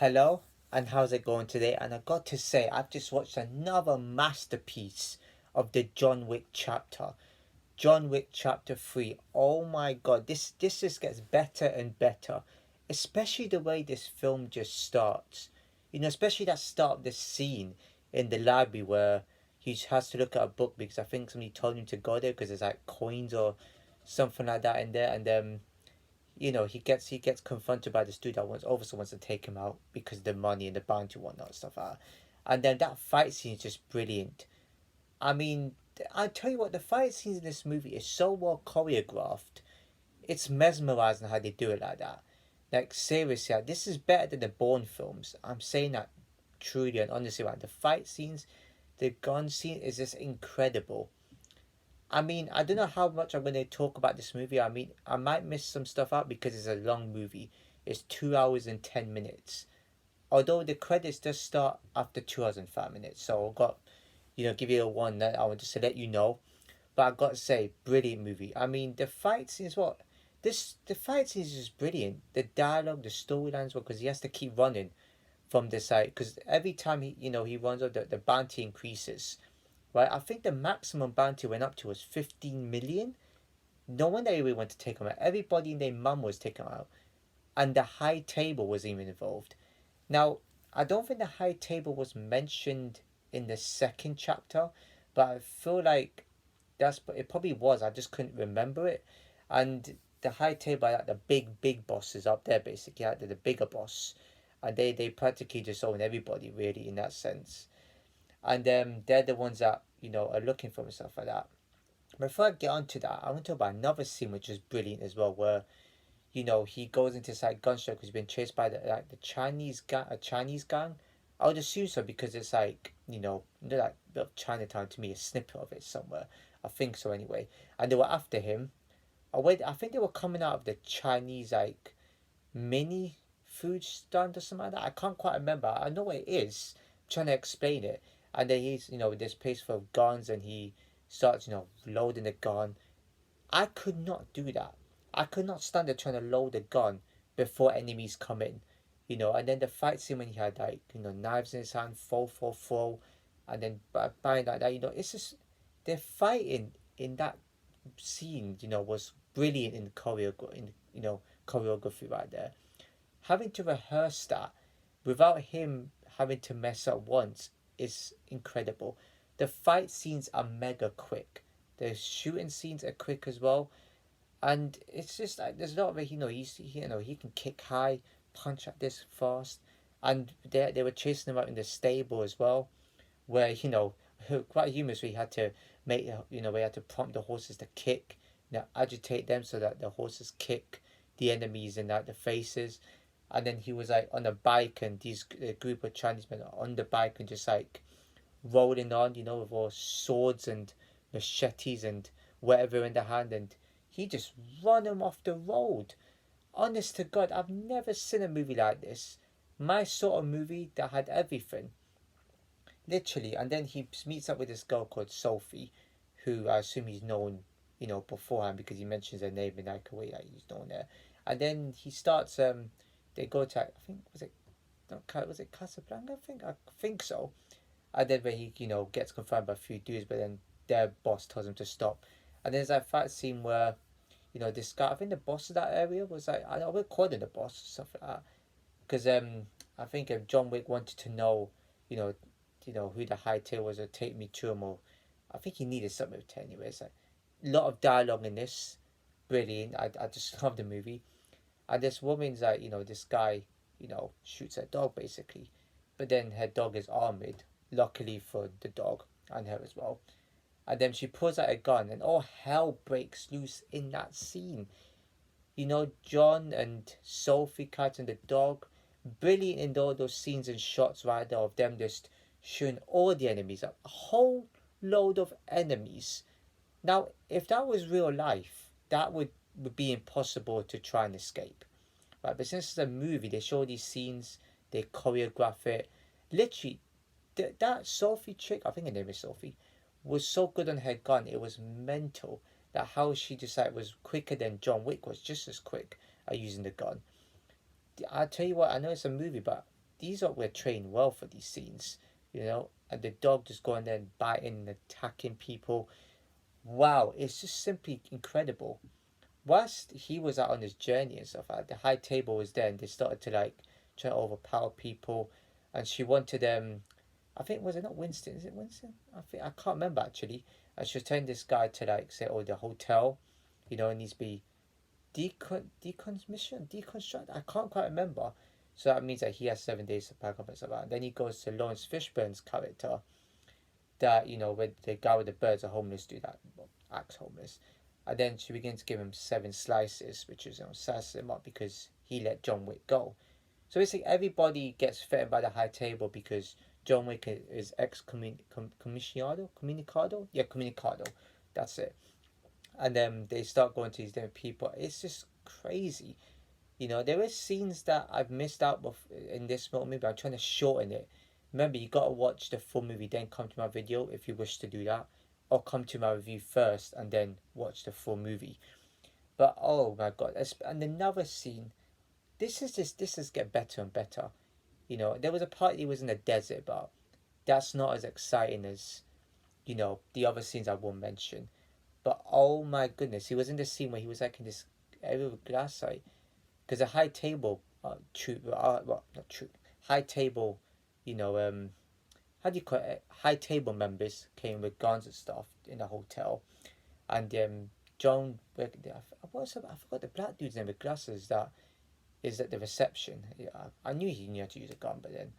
Hello, and how's it going today? And I got to say, I've just watched another masterpiece of the John Wick chapter. John Wick Chapter 3. Oh my god, this just gets better and better. Especially the way this film just starts. Especially that start of this scene in the library where he has to look at a book because I think somebody told him to go there because there's like coins or something like that in there, and he gets confronted by this dude that wants to take him out because of the money and the bounty and whatnot and stuff like that. And then that fight scene is just brilliant. I mean, I tell you what, the fight scenes in this movie is so well choreographed. It's mesmerizing how they do it like that. Like seriously, this is better than the Bourne films. I'm saying that truly and honestly. Right, the fight scenes, the gun scene is just incredible. I mean, I don't know how much I'm going to talk about this movie. I mean, I might miss some stuff out because it's a long movie. It's 2 hours and 10 minutes. Although the credits does start after 2 hours and 5 minutes, so I've got give you a one that I want just to let you know. But I've got to say, brilliant movie. I mean, the fight scenes, the fight scenes is brilliant. The dialogue, the storylines, because he has to keep running from the side. Because every time he runs up, the bounty increases. Right, I think the maximum bounty went up to was 15 million. No wonder everyone went to take him out. Everybody and their mum was taken out, and the high table was even involved. Now, I don't think the high table was mentioned in the second chapter, but I feel like it probably was. I just couldn't remember it. And the high table, like the big bosses up there, basically, like the bigger boss, and they practically just own everybody really in that sense. And they're the ones that are looking for and stuff like that. Before I get onto that, I want to talk about another scene which is brilliant as well, where he goes into this like gunshot because he's been chased by the Chinese gang, a Chinese gang. I would assume so because it's like like a bit of Chinatown to me, a snippet of it somewhere. I think so anyway. And they were after him. I think they were coming out of the Chinese like mini food stand or something like that. I can't quite remember. I know what it is. I'm trying to explain it. And then he's with this place full of guns and he starts loading the gun. I could not do that. I could not stand there trying to load a gun before enemies come in. And then the fight scene when he had like knives in his hand, full, and then bang like that. It's just the fighting in that scene. Was brilliant in choreography right there. Having to rehearse that without him having to mess up once is incredible. The fight scenes are mega quick. The shooting scenes are quick as well, and it's just like there's a lot of it. He can kick high, punch at this fast, and they were chasing him out in the stable as well, where quite humorous. We had to we had to prompt the horses to kick, agitate them so that the horses kick the enemies in the faces, and then he was like on a bike, and these group of Chinese men are on the bike and just like rolling on, with all swords and machetes and whatever in the hand, and he just run them off the road. Honest to God, I've never seen a movie like this. My sort of movie that had everything, literally. And then he meets up with this girl called Sophie, who I assume he's known, beforehand because he mentions her name in like a way that he's known her. And then he starts. They go to I think was it Casablanca? I think so. And then where he gets confirmed by a few dudes, but then their boss tells him to stop. And there's that fight scene where this guy, I think the boss of that area was like, I would call him the boss or stuff like that, because I think John Wick wanted to know you know who the high tail was, or take me to him, or I think he needed something to anyway. It's like a lot of dialogue in this, brilliant. I just love the movie. And this woman's like, this guy shoots her dog basically, but then her dog is armored, luckily for the dog and her as well. And then she pulls out a gun, and all hell breaks loose in that scene. John and Sophie Cat and the dog, brilliant in all those scenes and shots right there of them just shooting all the enemies up. A whole load of enemies. Now, if that was real life, that would be impossible to try and escape. Right? But since it's a movie, they show these scenes, they choreograph it. Literally, that Sophie chick, I think her name is Sophie, was so good on her gun. It was mental that how she decided was quicker than John Wick was just as quick at using the gun. I tell you what, I know it's a movie, but these are were trained well for these scenes, and the dog just going there and biting and attacking people. Wow, it's just simply incredible. Whilst he was out on his journey and stuff, the high table was there, and they started to like try to overpower people, and she wanted I think was it not Winston? Is it Winston? I can't remember actually. And she was telling this guy to like say, oh, the hotel, it needs to be deconstruct. I can't quite remember. So that means that he has 7 days to pack up and stuff like that. And then he goes to Lawrence Fishburne's character, that with the guy with the birds, a homeless dude that acts homeless, and then she begins to give him 7 slices, which is sizes him up because he let John Wick go. So basically, everybody gets threatened by the high table because John Wick is communicado, yeah, communicado, that's it. And then they start going to these different people. It's just crazy. There are scenes that I've missed out in this movie, but I'm trying to shorten it. Remember, you gotta watch the full movie, then come to my video if you wish to do that, or come to my review first and then watch the full movie. But oh my god! And another scene. This is get better and better. There was a part he was in the desert, but that's not as exciting as the other scenes I won't mention. But oh my goodness, he was in the scene where he was like in this area with glass side, because a high table, well, not troop, high table, how do you call it? High table members came with guns and stuff in the hotel, and John, I forgot the black dude's name with glasses that is at the reception. Yeah, I knew he knew how to use a gun, but then,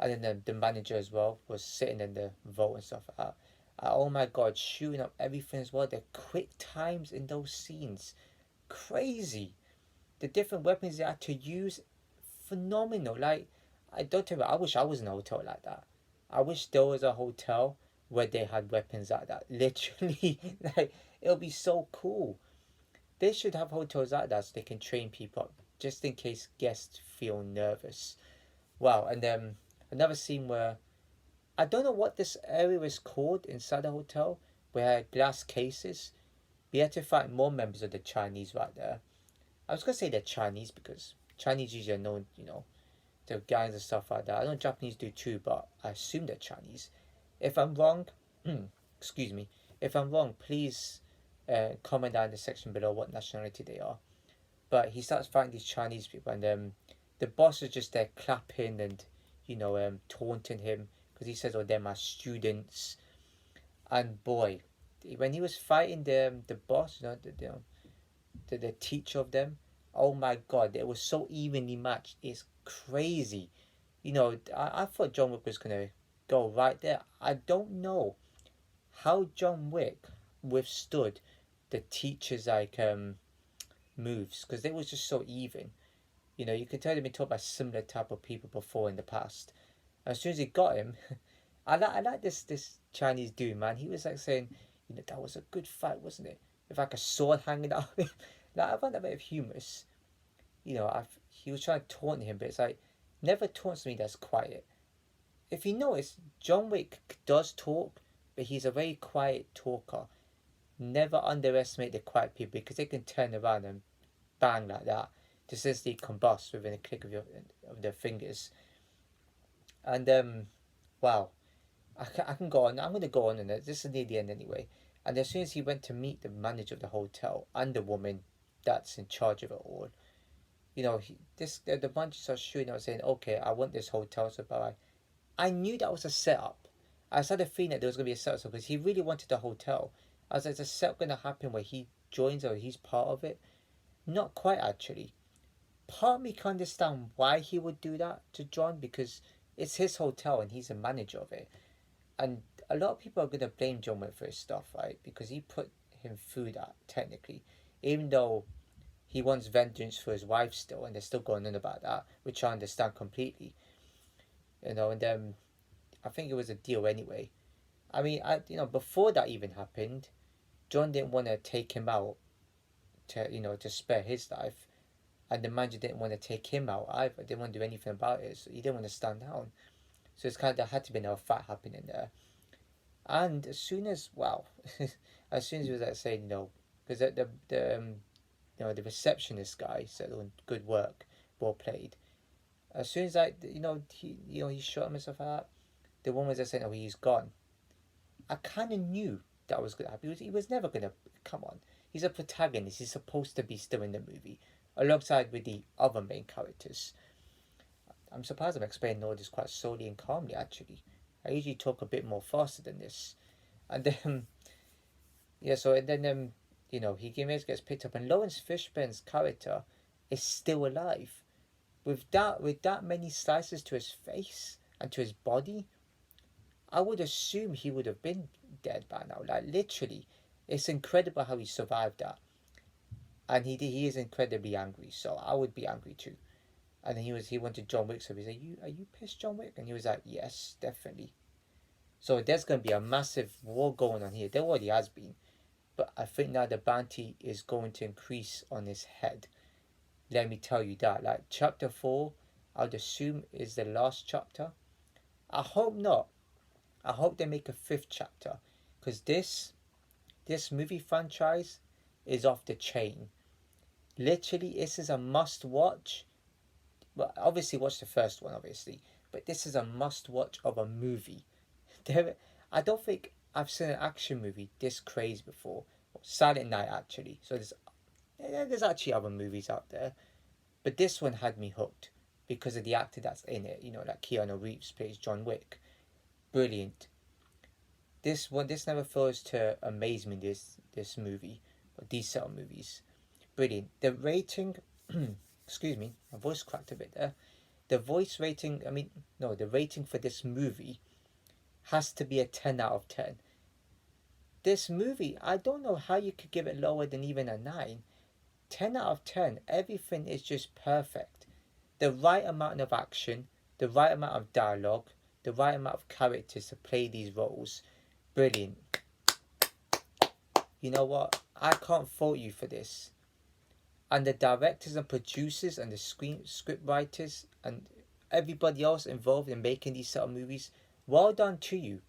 and then the manager as well was sitting in the vault and stuff like that. Oh my god, shooting up everything as well. The quick times in those scenes, crazy. The different weapons they had to use, phenomenal. Like, I don't tell you, I wish I was in a hotel like that. I wish there was a hotel where they had weapons like that. Literally, like, it'll be so cool. They should have hotels like that so they can train people up, just in case guests feel nervous. Wow, and then another scene where I don't know what this area is called inside the hotel, where glass cases. We had to find more members of the Chinese right there. I was gonna say they're Chinese because Chinese usually are known, the gangs and stuff like that. I know Japanese do too, but I assume they're Chinese. If I'm wrong, excuse me. If I'm wrong, please comment down in the section below what nationality they are. But he starts fighting these Chinese people, and the boss is just there clapping and taunting him because he says, "Oh, they're my students." And boy, when he was fighting the boss, the teacher of them, oh my god, it was so evenly matched. It's crazy. I thought John Wick was gonna go right there. I don't know how John Wick withstood the teacher's moves, because they was just so even. You could tell they've been taught by similar type of people before in the past. As soon as he got him, I like this Chinese dude, man. He was like saying, that was a good fight, wasn't it? With like a sword hanging out of him. Like, I found that a bit of humorous. He was trying to taunt him, but it's like, never taunts me that's quiet. If you notice, John Wick does talk, but he's a very quiet talker. Never underestimate the quiet people, because they can turn around and bang like that, just as they combust within a click of their fingers. And wow, I can go on. I'm going to go on, and this is near the end anyway. And as soon as he went to meet the manager of the hotel and the woman that's in charge of it all, the manager starts shooting out saying, "Okay, I want this hotel." So, but I knew that was a setup. I started feeling that there was going to be a setup because he really wanted the hotel. I was like, "Is a setup going to happen where he joins or he's part of it?" Not quite, actually. Part of me can understand why he would do that to John, because it's his hotel and he's a manager of it. And a lot of people are going to blame John Wick for his stuff, right? Because he put him through that, technically. Even though he wants vengeance for his wife still, and they're still going on about that, which I understand completely. And I think it was a deal anyway. I mean, before that even happened, John didn't want to take him out to spare his life. And the manager didn't want to take him out either. Didn't want to do anything about it. So he didn't want to stand down. So it's kind of, there had to be another fight happening there. And as soon as, wow, as soon as he was like saying, because the receptionist guy said, "Oh, good work, well played." As soon as he shot himself out, the woman was just saying, "Oh, he's gone." I kind of knew that was gonna happen. He was never gonna come on. He's a protagonist. He's supposed to be still in the movie, alongside with the other main characters. I'm surprised I'm explaining all this quite slowly and calmly. Actually, I usually talk a bit more faster than this. And then yeah, so and then he gets picked up, and Lawrence Fishburne's character is still alive. With that many slices to his face and to his body, I would assume he would have been dead by now. Like literally, it's incredible how he survived that, and he is incredibly angry. So I would be angry too. And then he went to John Wick, so he's like, "Are you pissed, John Wick?" And he was like, "Yes, definitely." So there's gonna be a massive war going on here. There already has been, but I think now the bounty is going to increase on his head. Let me tell you that. Like chapter 4, I'd assume is the last chapter. I hope not. I hope they make a fifth chapter, because this movie franchise is off the chain. Literally, this is a must watch. Well, obviously watch the first one, obviously, but this is a must watch of a movie. I don't think I've seen an action movie this crazy before. Silent Night, actually. So there's actually other movies out there, but this one had me hooked because of the actor that's in it. Like Keanu Reeves plays John Wick. Brilliant. This never fails to amaze me. This movie, or these sort of movies, brilliant. The rating, excuse me, my voice cracked a bit there. The rating for this movie has to be a 10 out of 10. This movie, I don't know how you could give it lower than even a 9. 10 out of 10. Everything is just perfect. The right amount of action, the right amount of dialogue, the right amount of characters to play these roles. Brilliant. You know what? I can't fault you for this. And the directors and producers and the script writers and everybody else involved in making these sort of movies, well done to you.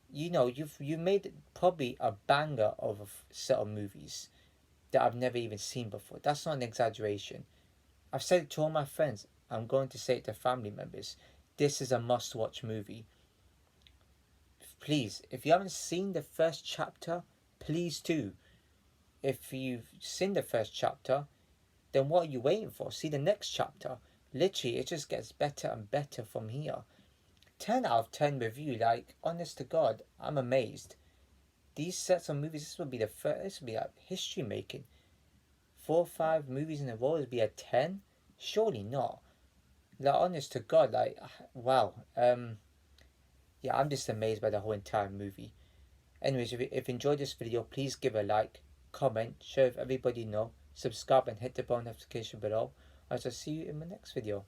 You made probably a banger of a set of movies that I've never even seen before. That's not an exaggeration. I've said it to all my friends. I'm going to say it to family members. This is a must-watch movie. Please, if you haven't seen the first chapter, please do. If you've seen the first chapter, then what are you waiting for? See the next chapter. Literally, it just gets better and better from here. 10 out of 10 review, like, honest to God, I'm amazed. These sets of movies, this will be like history making. 4 or 5 movies in a row would be a 10? Surely not. Like, honest to God, like, wow. Yeah, I'm just amazed by the whole entire movie. Anyways, if you enjoyed this video, please give a like, comment, share with everybody know, subscribe and hit the bell notification below. I shall see you in my next video.